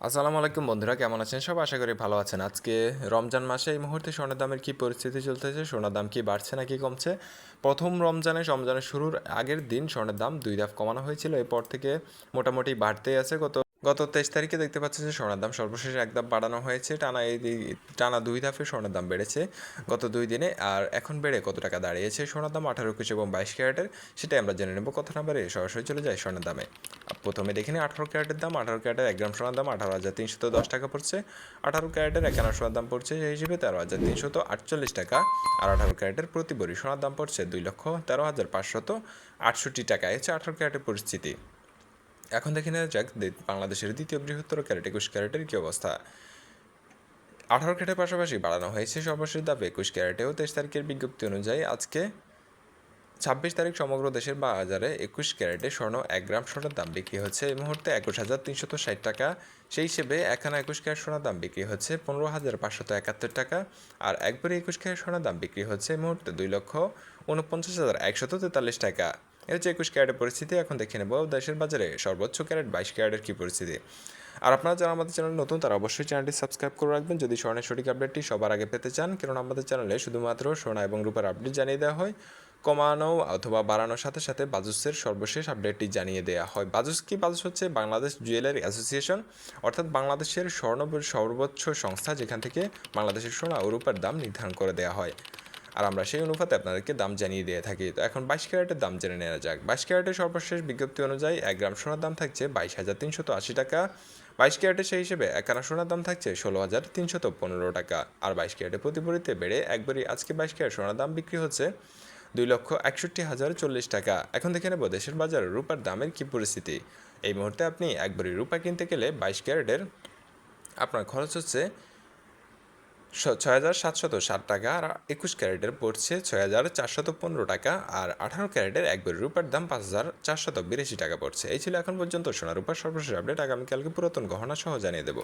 আসসালামু আলাইকুম বন্ধুরা, কেমন আছেন সব? আশা করি ভালো আছেন। আজকে রমজান মাসে এই মুহূর্তে সোনার দামের কী পরিস্থিতি চলতেছে, সোনার দাম কি বাড়ছে নাকি কমছে? প্রথম রমজানের শুরুর আগের দিন স্বর্ণের দাম 2 ধাপ কমানো হয়েছিল, এরপর থেকে মোটামুটি বাড়তেই আছে। গত 23 তারিখে দেখতে পাচ্ছি যে স্বর্ণের দাম সর্বশেষ 1 ধাপ বাড়ানো হয়েছে। টানা 2 ধাপে স্বর্ণের দাম বেড়েছে গত 2 দিনে। আর এখন বেড়ে কত টাকা দাঁড়িয়েছে সোনার দাম 18, 21 এবং 22 ক্যারেটের, সেটাই আমরা জেনে নেব। কথা না বাড়ে সরাসরি চলে যায় স্বর্ণের দামে। প্রথমে দেখে নিই 18 ক্যারেটের দাম। 18 ক্যারেটের 1 গ্রাম সোনার দাম 18,310 টাকা পড়ছে। 18 ক্যারেটের 1 আনা সোনার দাম পড়ছে সেই হিসেবে 13,348 টাকা। আর 18 ক্যারেটের প্রতি ভরি সোনার দাম পড়ছে 2,13,568 টাকা। এই হচ্ছে 18 ক্যারেটের পরিস্থিতি। এখন দেখে নেওয়া যাক বাংলাদেশের দ্বিতীয় বৃহত্তর ক্যারেট 21 ক্যারেটের কী অবস্থা। 18 ক্যারেটের পাশাপাশি বাড়ানো হয়েছে সর্বশেষ ধাপ 21 ক্যারেটেও। 23 তারিখের বিজ্ঞপ্তি অনুযায়ী আজকে 26 তারিখ সমগ্র দেশের বাজারে 21 ক্যারেটে স্বর্ণ 1 গ্রাম সোনার দাম বিক্রি হচ্ছে এই মুহূর্তে 21,360 টাকা। সেই হিসেবে একখানা 21 ক্যারেট সোনার দাম বিক্রি হচ্ছে 15,571 টাকা। আর একবারে 21 ক্যারেট সোনার দাম বিক্রি হচ্ছে এই মুহূর্তে 2,49,143 টাকা। এর হচ্ছে 21 ক্যারেটের পরিস্থিতি। এখন দেখে নেব দেশের বাজারে সর্বোচ্চ ক্যারেট 22 ক্যারেটের কী পরিস্থিতি। আর আপনারা যারা আমাদের চ্যানেল নতুন তারা অবশ্যই চ্যানেলটি সাবস্ক্রাইব করে রাখবেন যদি স্বর্ণের সঠিক আপডেটটি সবার আগে পেতে চান, কারণ আমাদের চ্যানেলে শুধুমাত্র সোনা এবং রূপার আপডেট জানিয়ে দেওয়া হয়। কমানো অথবা বাড়ানোর সাথে সাথে বাজুসের সর্বশেষ আপডেটটি জানিয়ে দেওয়া হয়। বাজুস কি? বাজুস হচ্ছে বাংলাদেশ জুয়েলারি অ্যাসোসিয়েশন, অর্থাৎ বাংলাদেশের সর্বোচ্চ সংস্থা, যেখান থেকে বাংলাদেশের সোনা ও রূপার দাম নির্ধারণ করে দেওয়া হয়। আর আমরা সেই অনুপাতে আপনাদেরকে দাম জানিয়ে দিয়ে থাকি। তো এখন 22 ক্যারেটের দাম জেনে নেওয়া যাক। 22 ক্যারেটের সর্বশেষ বিজ্ঞপ্তি অনুযায়ী 1 গ্রাম সোনার দাম থাকছে 22,380 টাকা। 22 ক্যারেটের সেই হিসেবে 1 আনা সোনার দাম থাকছে 16,315 টাকা। আর 22 ক্যারেটের প্রতি ভরিতে বেড়ে একবারই আজকে 22 ক্যারেট সোনার দাম বিক্রি হচ্ছে 2,61,040 টাকা। এখন দেখে নেব দেশের বাজারে রূপার দামের কী পরিস্থিতি। এই মুহূর্তে আপনি একবারই রূপা কিনতে গেলে 22 ক্যারেটের আপনার খরচ হচ্ছে 6,760 টাকা। আর 21 ক্যারেটের পড়ছে 6,415 টাকা। আর 18 ক্যারেটের একবার রূপার দাম 5,482 টাকা পড়ছে। এই ছিল এখন পর্যন্ত সোনা রূপার সর্বশেষ আপডেট। আগামীকালকে পুরাতন গহনা সহ জানিয়ে দেবো।